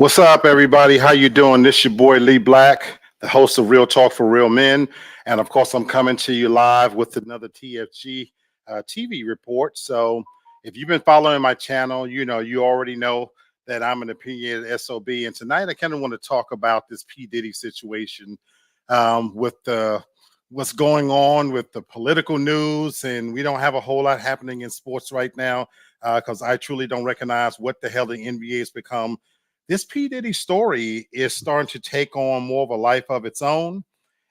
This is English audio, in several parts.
What's up, everybody? How you doing? This your boy Lee Black, the host of Real Talk for Real Men, and of course, I'm coming to you live with another TFG TV report. So, if you've been following my channel, you already know that I'm an opinionated SOB, and tonight I kind of want to talk about this P Diddy situation with the what's going on with the political news, and we don't have a whole lot happening in sports right now because I truly don't recognize what the hell the NBA has become. This P. Diddy story is starting to take on more of a life of its own.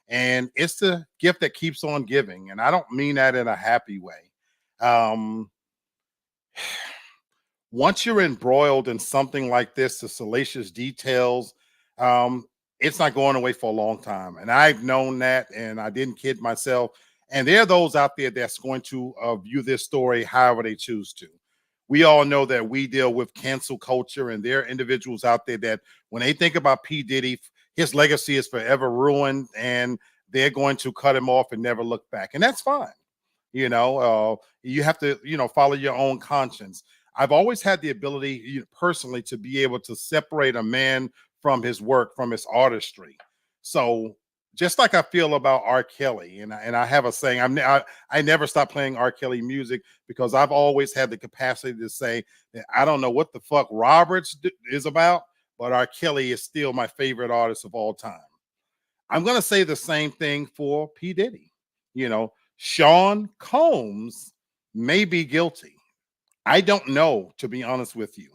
And it's the gift that keeps on giving. And I don't mean that in a happy way. Um, Once you're embroiled in something like this, the salacious details, um, it's not going away for a long time. And I've known that, and I didn't kid myself. And there are those out there that's going to view this story however they choose to. We all know that we deal with cancel culture, and there are individuals out there that when they think about P. Diddy, his legacy is forever ruined, and they're going to cut him off and never look back. And that's fine. You have to, follow your own conscience. I've always had the ability, personally, to be able to separate a man from his work, from his artistry. So just like I feel about R. Kelly, and I have a saying, I never stop playing R. Kelly music because I've always had the capacity to say that I don't know what the fuck Roberts is about, but R. Kelly is still my favorite artist of all time. I'm going to say the same thing for P. Diddy. Sean Combs may be guilty. I don't know, to be honest with you.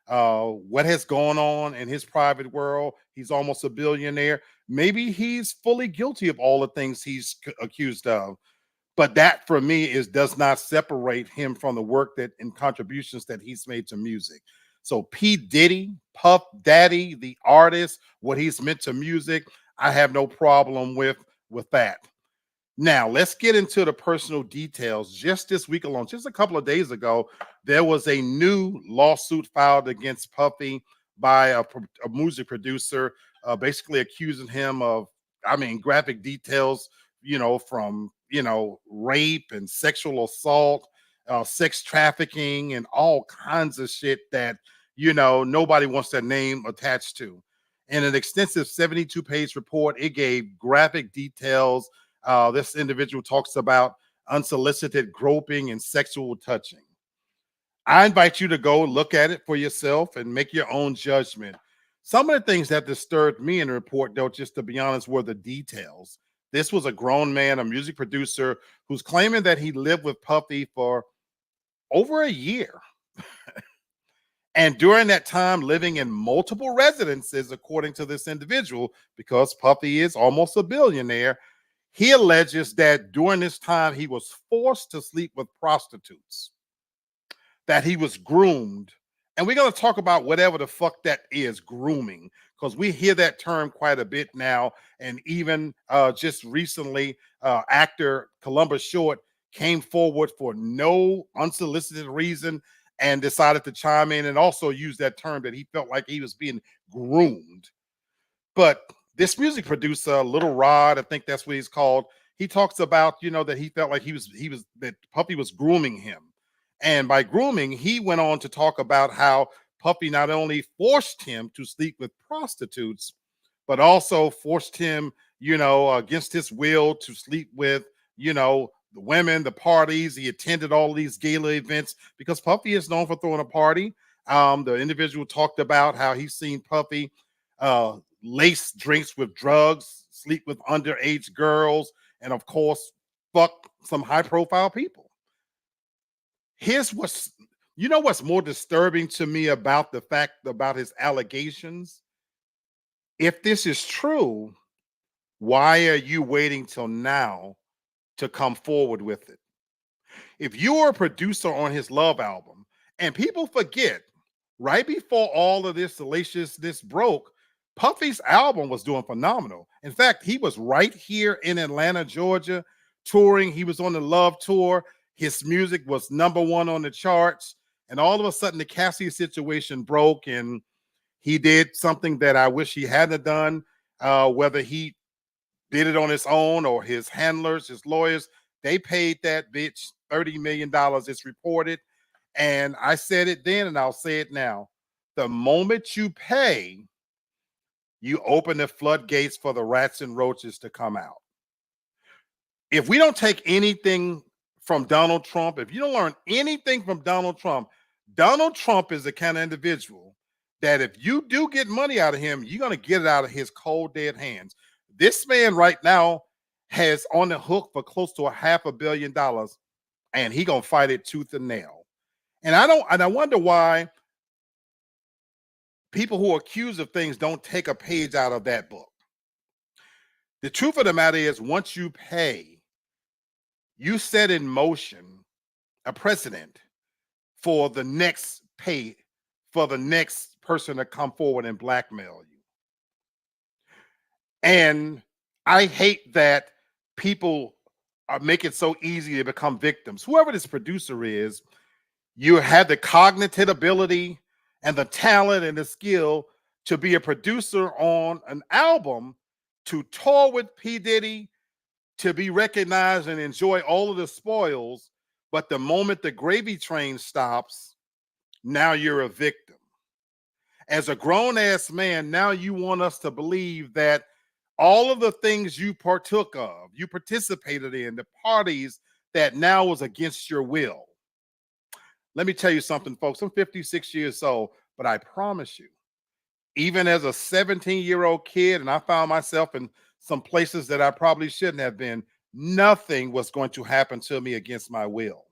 What has gone on in his private world? He's almost a billionaire. Maybe he's fully guilty of all the things he's accused of. But that for me does not separate him from the work that and contributions that he's made to music. So P. Diddy, Puff Daddy, the artist, what he's meant to music, I have no problem with that. Now, let's get into the personal details. Just this week alone, just a couple of days ago, there was a new lawsuit filed against Puffy by a music producer, basically accusing him of, graphic details, from, rape and sexual assault, sex trafficking, and all kinds of shit that, nobody wants their name attached to. In an extensive 72-page report, it gave graphic details. This individual talks about unsolicited groping and sexual touching. I invite you to go look at it for yourself and make your own judgment. Some of the things that disturbed me in the report, though, just to be honest, were the details. This was a grown man, a music producer, who's claiming that he lived with Puffy for over a year. And during that time, living in multiple residences, according to this individual, because Puffy is almost a billionaire, he alleges that during this time, he was forced to sleep with prostitutes, that he was groomed. And we're going to talk about whatever the fuck that is, grooming, because we hear that term quite a bit now. And even just recently, actor Columbus Short came forward for no unsolicited reason and decided to chime in and also use that term that he felt like he was being groomed. But this music producer, Little Rod, I think that's what he's called, he talks about, that he felt like that Puffy was grooming him. And by grooming, he went on to talk about how Puffy not only forced him to sleep with prostitutes, but also forced him, against his will to sleep with, the women, the parties. He attended all these gala events because Puffy is known for throwing a party. The individual talked about how he's seen Puffy lace drinks with drugs, sleep with underage girls, and of course, fuck some high profile people. Here's what's more disturbing to me about the fact about his allegations. If this is true, why are you waiting till now to come forward with it? If you were a producer on his Love album, and people forget, right before all of this salaciousness broke, Puffy's album was doing phenomenal. In fact, he was right here in Atlanta, Georgia, touring. He was on the Love tour. His music was #1 on the charts. And all of a sudden, the Cassie situation broke, and he did something that I wish he hadn't done. Whether he did it on his own or his handlers, his lawyers, they paid that bitch $30 million. It's reported. And I said it then, and I'll say it now. The moment you pay, you open the floodgates for the rats and roaches to come out. If we don't take anything from Donald Trump, if you don't learn anything from Donald Trump is the kind of individual that if you do get money out of him, you're going to get it out of his cold, dead hands. This man right now has on the hook for close to $500 million, and he going to fight it tooth and nail. And I wonder why people who are accused of things don't take a page out of that book. The truth of the matter is, once you pay, you set in motion a precedent for the next pay, for the next person to come forward and blackmail you. And I hate that people are making it so easy to become victims. Whoever this producer is, you have the cognitive ability and the talent and the skill to be a producer on an album, to tour with P. Diddy, to be recognized and enjoy all of the spoils. But the moment the gravy train stops, now you're a victim. As a grown-ass man, now you want us to believe that all of the things you partook of, you participated in, the parties that now was against your will. Let me tell you something, folks. I'm 56 years old, but I promise you, even as a 17-year-old kid, and I found myself in some places that I probably shouldn't have been, nothing was going to happen to me against my will.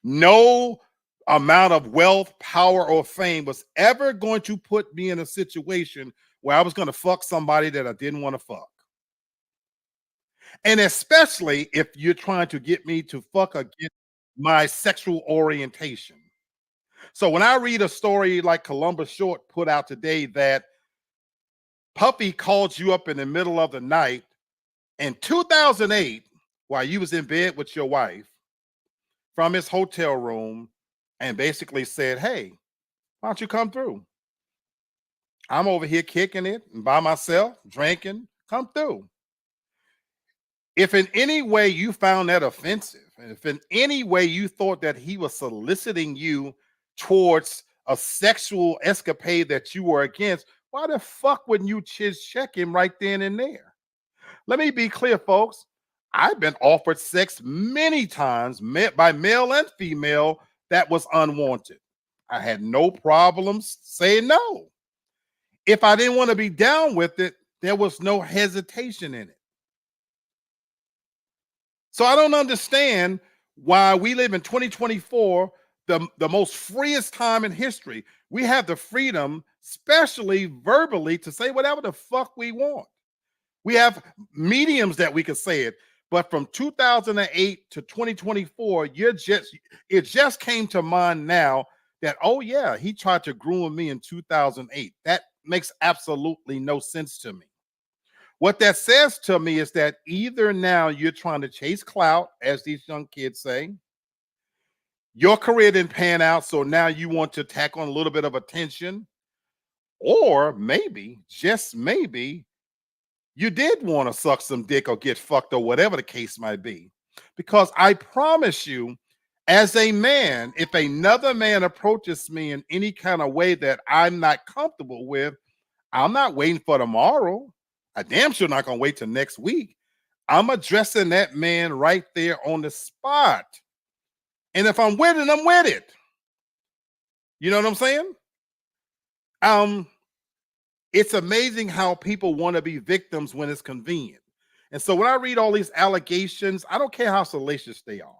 No amount of wealth, power, or fame was ever going to put me in a situation where I was going to fuck somebody that I didn't want to fuck. And especially if you're trying to get me to fuck against my sexual orientation. So when I read a story like Columbus Short put out today that Puffy called you up in the middle of the night in 2008 while you was in bed with your wife from his hotel room and basically said, hey, why don't you come through? I'm over here kicking it and by myself, drinking, come through. If in any way you found that offensive, and if in any way you thought that he was soliciting you towards a sexual escapade that you were against, why the fuck wouldn't you just check him right then and there? Let me be clear, folks. I've been offered sex many times by male and female that was unwanted. I had no problems saying no. If I didn't want to be down with it, there was no hesitation in it. So I don't understand why we live in 2024, the most freest time in history. We have the freedom, especially verbally, to say whatever the fuck we want. We have mediums that we can say it. But from 2008 to 2024, it just came to mind now that, oh yeah, he tried to groom me in 2008. That makes absolutely no sense to me. What that says to me is that either now you're trying to chase clout, as these young kids say, your career didn't pan out, so now you want to tack on a little bit of attention, or maybe, just maybe, you did want to suck some dick or get fucked or whatever the case might be. Because I promise you, as a man, if another man approaches me in any kind of way that I'm not comfortable with, I'm not waiting for tomorrow. I damn sure not going to wait till next week. I'm addressing that man right there on the spot. And if I'm with it, I'm with it. You know what I'm saying? It's amazing how people want to be victims when it's convenient. And so when I read all these allegations, I don't care how salacious they are.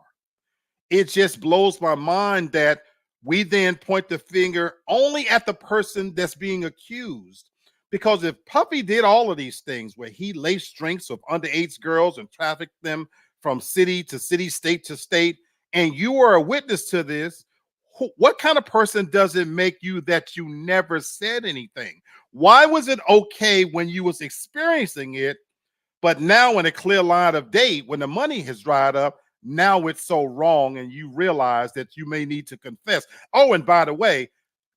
It just blows my mind that we then point the finger only at the person that's being accused. Because if Puffy did all of these things where he laced drinks with underage girls and trafficked them from city to city, state to state, and you were a witness to this, what kind of person does it make you that you never said anything? Why was it okay when you was experiencing it, but now in a clear line of day, when the money has dried up, now it's so wrong and you realize that you may need to confess. Oh, and by the way,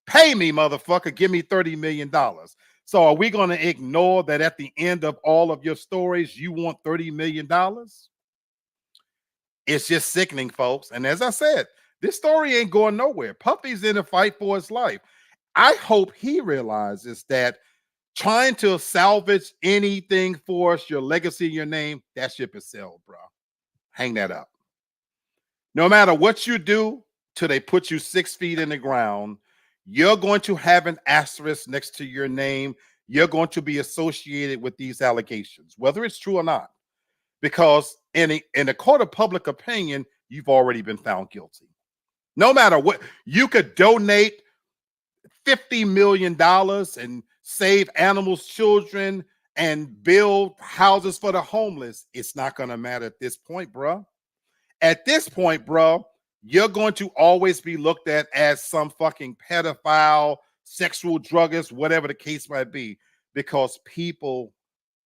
pay me, motherfucker, give me $30 million. So are we going to ignore that at the end of all of your stories, you want $30 million? It's just sickening, folks. And as I said, this story ain't going nowhere. Puffy's in a fight for his life. I hope he realizes that trying to salvage anything for us, your legacy, your name, that ship is sailed, bro. Hang that up. No matter what you do till they put you 6 feet in the ground, you're going to have an asterisk next to your name. You're going to be associated with these allegations, whether it's true or not, because in the court of public opinion, you've already been found guilty. No matter what, you could donate $50 million and save animals, children, and build houses for the homeless. It's not going to matter at this point, bro. At this point, bro, you're going to always be looked at as some fucking pedophile, sexual druggist, whatever the case might be, because people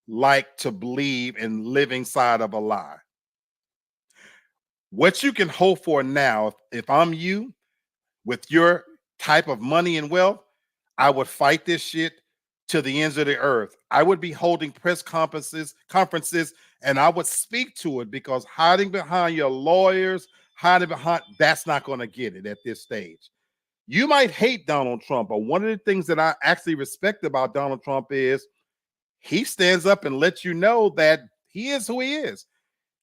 like to believe and live inside of a lie. What you can hope for now, if I'm you, with your type of money and wealth, I would fight this shit to the ends of the earth. I would be holding press conferences, and I would speak to it, because hiding behind your lawyers, hiding behind, that's not going to get it at this stage. You might hate Donald Trump, but one of the things that I actually respect about Donald Trump is he stands up and lets you know that he is who he is.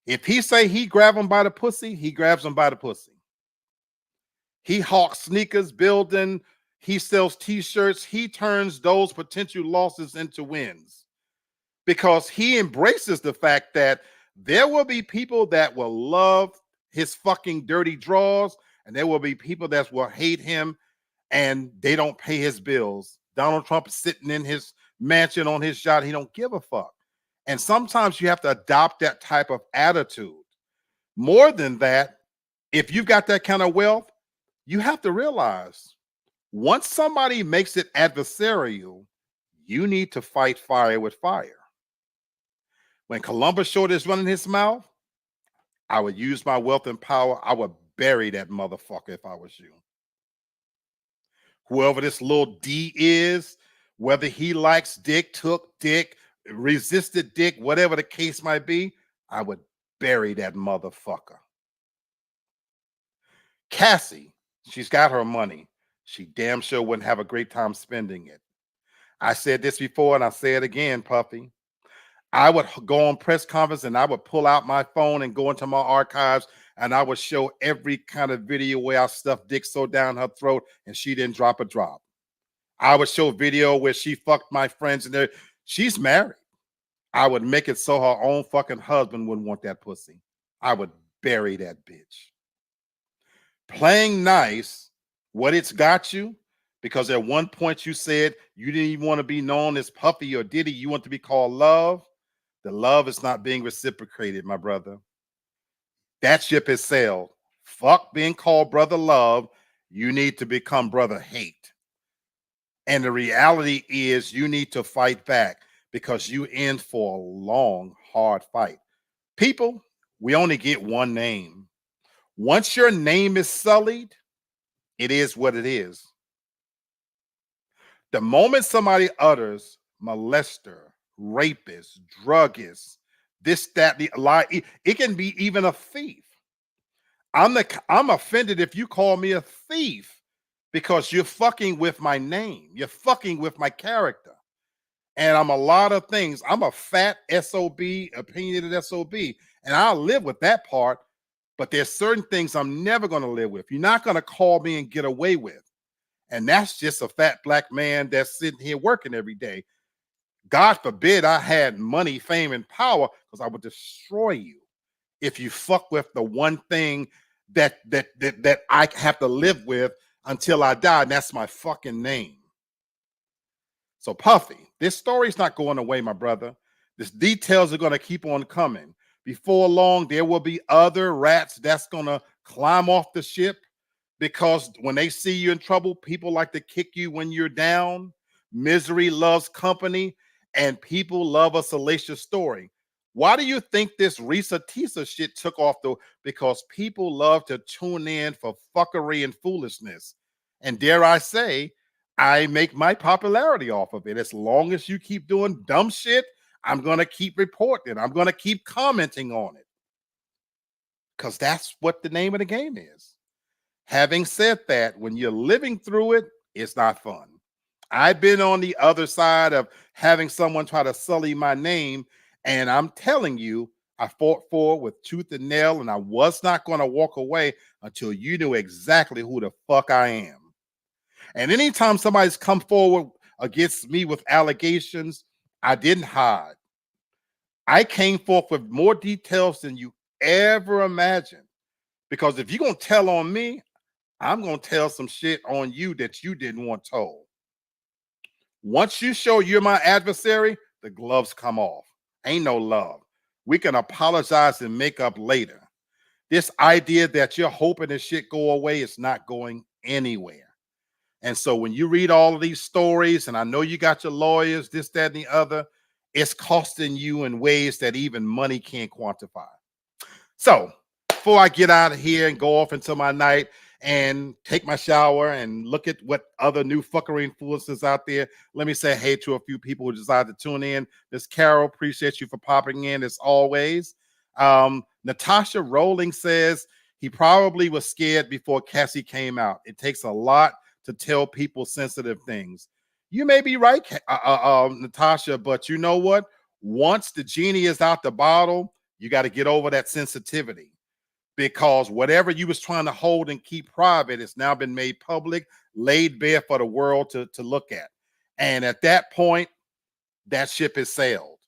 If he say he grab him by the pussy, he grabs him by the pussy. He hawks sneakers, building, he sells t-shirts, he turns those potential losses into wins, because he embraces the fact that there will be people that will love his fucking dirty draws, and there will be people that will hate him and they don't pay his bills. Donald Trump is sitting in his mansion on his yacht. He don't give a fuck. And sometimes you have to adopt that type of attitude. More than that, if you've got that kind of wealth, you have to realize once somebody makes it adversarial, you need to fight fire with fire. When Columbus showed his running his mouth, I would use my wealth and power. I would bury that motherfucker if I was you. Whoever this little D is, whether he likes dick, took dick, resisted dick, whatever the case might be, I would bury that motherfucker. Cassie, she's got her money. She damn sure wouldn't have a great time spending it. I said this before and I say it again, Puffy. I would go on press conference and I would pull out my phone and go into my archives, and I would show every kind of video where I stuffed dick so down her throat and she didn't drop a drop. I would show video where she fucked my friends and she's married. I would make it so her own fucking husband wouldn't want that pussy. I would bury that bitch. Playing nice, what it's got you, because at one point you said you didn't even want to be known as Puffy or Diddy. You want to be called Love. The love is not being reciprocated, my brother. That ship has sailed. Fuck being called Brother Love. You need to become Brother Hate. And the reality is you need to fight back, because you in for a long, hard fight. People, we only get one name. Once your name is sullied, it is what it is. The moment somebody utters molester, rapist, druggist, this, that, the lie, it can be even a thief. I'm offended if you call me a thief, because you're fucking with my name. You're fucking with my character. And I'm a lot of things. I'm a fat SOB, opinionated SOB, and I'll live with that part. But there's certain things I'm never going to live with. You're not going to call me and get away with. And that's just a fat black man that's sitting here working every day. God forbid I had money, fame, and power, because I would destroy you if you fuck with the one thing that I have to live with until I die, and that's my fucking name. So Puffy, this story's not going away, my brother. These details are going to keep on coming. Before long, there will be other rats that's going to climb off the ship, because when they see you in trouble, people like to kick you when you're down. Misery loves company, and people love a salacious story. Why do you think this Risa Tisa shit took off, though? Because people love to tune in for fuckery and foolishness. And dare I say, I make my popularity off of it. As long as you keep doing dumb shit, I'm going to keep reporting. I'm going to keep commenting on it, because that's what the name of the game is. Having said that, when you're living through it, it's not fun. I've been on the other side of having someone try to sully my name, and I'm telling you, I fought for it with tooth and nail, and I was not going to walk away until you knew exactly who the fuck I am. And anytime somebody's come forward against me with allegations, I didn't hide. I came forth with more details than you ever imagined. Because if you're going to tell on me, I'm going to tell some shit on you that you didn't want told. Once you show you're my adversary, the gloves come off. Ain't no love. We can apologize and make up later. This idea that you're hoping this shit go away is not going anywhere. And so when you read all of these stories, and I know you got your lawyers, this, that, and the other, it's costing you in ways that even money can't quantify. So before I get out of here and go off into my night and take my shower and look at what other new fuckery influences out there, let me say hey to a few people who decided to tune in. This Carol, appreciate you for popping in as always. Natasha Rowling says he probably was scared before Cassie came out. It takes a lot to tell people sensitive things. You may be right, Natasha, but you know what? Once the genie is out the bottle, you got to get over that sensitivity, because whatever you was trying to hold and keep private has now been made public, laid bare for the world to look at. And at that point, that ship has sailed.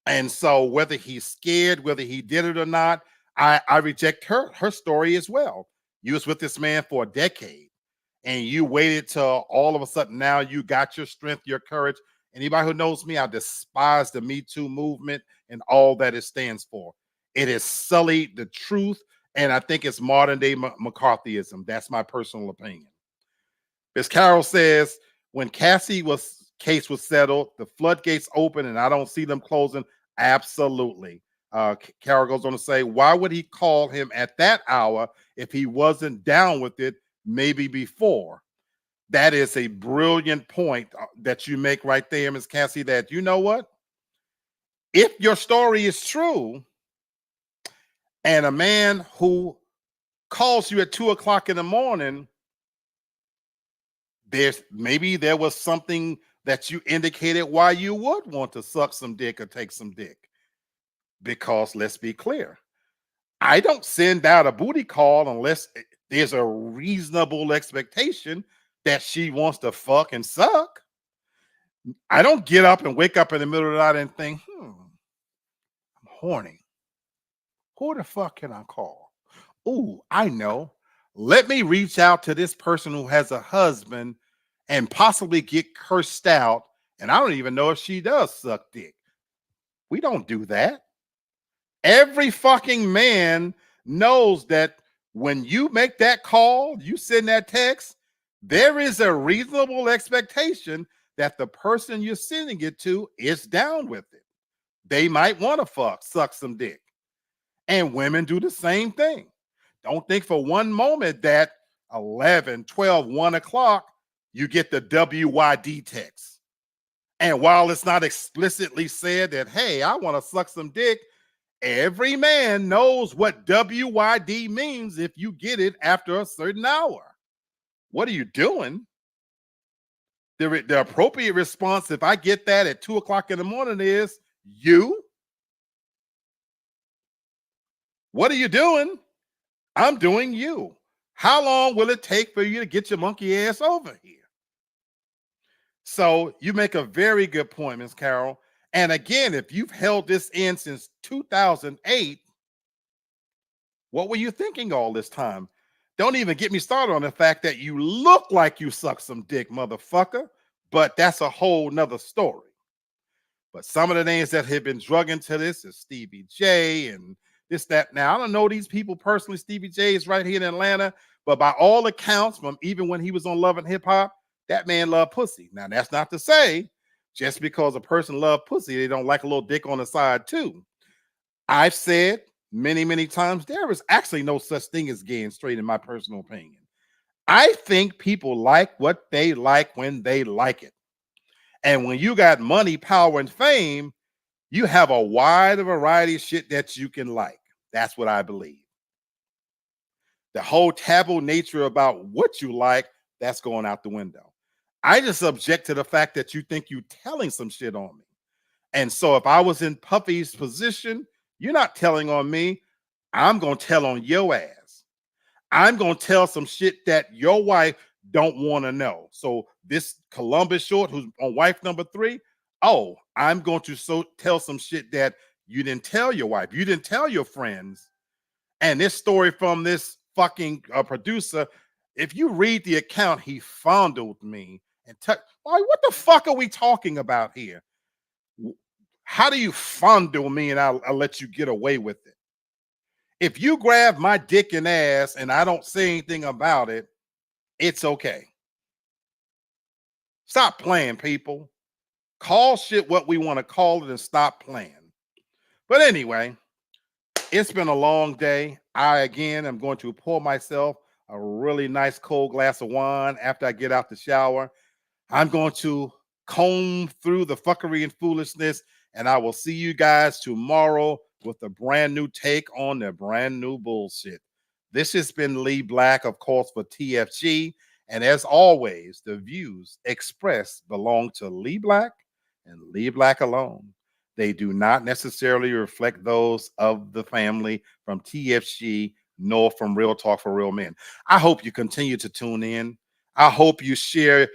And so whether he's scared, whether he did it or not, I reject her story as well. You was with this man for a decade, and you waited till all of a sudden now you got your strength, your courage. Anybody who knows me, I despise the Me Too movement and all that it stands for. It has sullied the truth, and I think it's modern day McCarthyism. That's my personal opinion. As Carol says, when Cassie case was settled, the floodgates open, and I don't see them closing. Absolutely. Carol goes on to say, why would he call him at that hour if he wasn't down with it maybe before? That is a brilliant point that you make right there, Ms. Cassie, that you know what? If your story is true, and a man who calls you at 2:00 in the morning, there was something that you indicated why you would want to suck some dick or take some dick. Because let's be clear, I don't send out a booty call unless there's a reasonable expectation that she wants to fuck and suck. I don't get up and wake up in the middle of the night and think, I'm horny. Who the fuck can I call? Ooh, I know. Let me reach out to this person who has a husband and possibly get cursed out. And I don't even know if she does suck dick. We don't do that. Every fucking man knows that when you make that call, you send that text, there is a reasonable expectation that the person you're sending it to is down with it. They might want to suck some dick. And women do the same thing. Don't think for one moment that 11, 12, 1 o'clock, you get the WYD text. And while it's not explicitly said that, hey, I want to suck some dick, every man knows what WYD means if you get it after a certain hour. What are you doing? The appropriate response, if I get that at 2:00 in the morning, is you. What are you doing? I'm doing you. How long will it take for you to get your monkey ass over here? So you make a very good point, Ms. Carol. And again, if you've held this in since 2008, what were you thinking all this time? Don't even get me started on the fact that you look like you suck some dick, motherfucker. But that's a whole nother story. But some of the names that have been drug into this is Stevie J and this, that. Now, I don't know these people personally. Stevie J is right here in Atlanta. But by all accounts, from even when he was on Love and Hip Hop, that man loved pussy. Now, that's not to say just because a person loves pussy, they don't like a little dick on the side too. I've said many, many times, there is actually no such thing as gay and straight in my personal opinion. I think people like what they like when they like it. And when you got money, power, and fame, you have a wide variety of shit that you can like. That's what I believe. The whole taboo nature about what you like, that's going out the window. I just object to the fact that you think you telling some shit on me. And so if I was in Puffy's position, you're not telling on me. I'm gonna tell on your ass. I'm gonna tell some shit that your wife don't want to know. So this Columbus short, who's on wife number 3, oh, I'm going to tell some shit that you didn't tell your wife, you didn't tell your friends. And this story from this fucking producer, if you read the account, he fondled me and what the fuck are we talking about here? How do you fondle me and I'll let you get away with it? If you grab my dick and ass and I don't say anything about it, it's okay. Stop playing, people. Call shit what we want to call it and stop playing. But anyway, it's been a long day. I, again, am going to pour myself a really nice cold glass of wine after I get out the shower. I'm going to comb through the fuckery and foolishness, and I will see you guys tomorrow with a brand new take on the brand new bullshit. This has been Lee Black, of course, for TFG. And as always, the views expressed belong to Lee Black and Lee Black alone. They do not necessarily reflect those of the family from TFG nor from Real Talk for Real Men. I hope you continue to tune in. I hope you share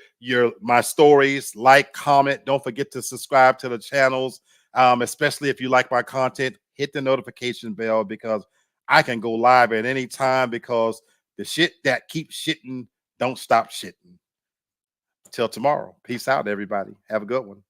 my stories, like, comment. Don't forget to subscribe to the channels, especially if you like my content. Hit the notification bell because I can go live at any time because the shit that keeps shitting don't stop shitting. Till tomorrow. Peace out, everybody. Have a good one.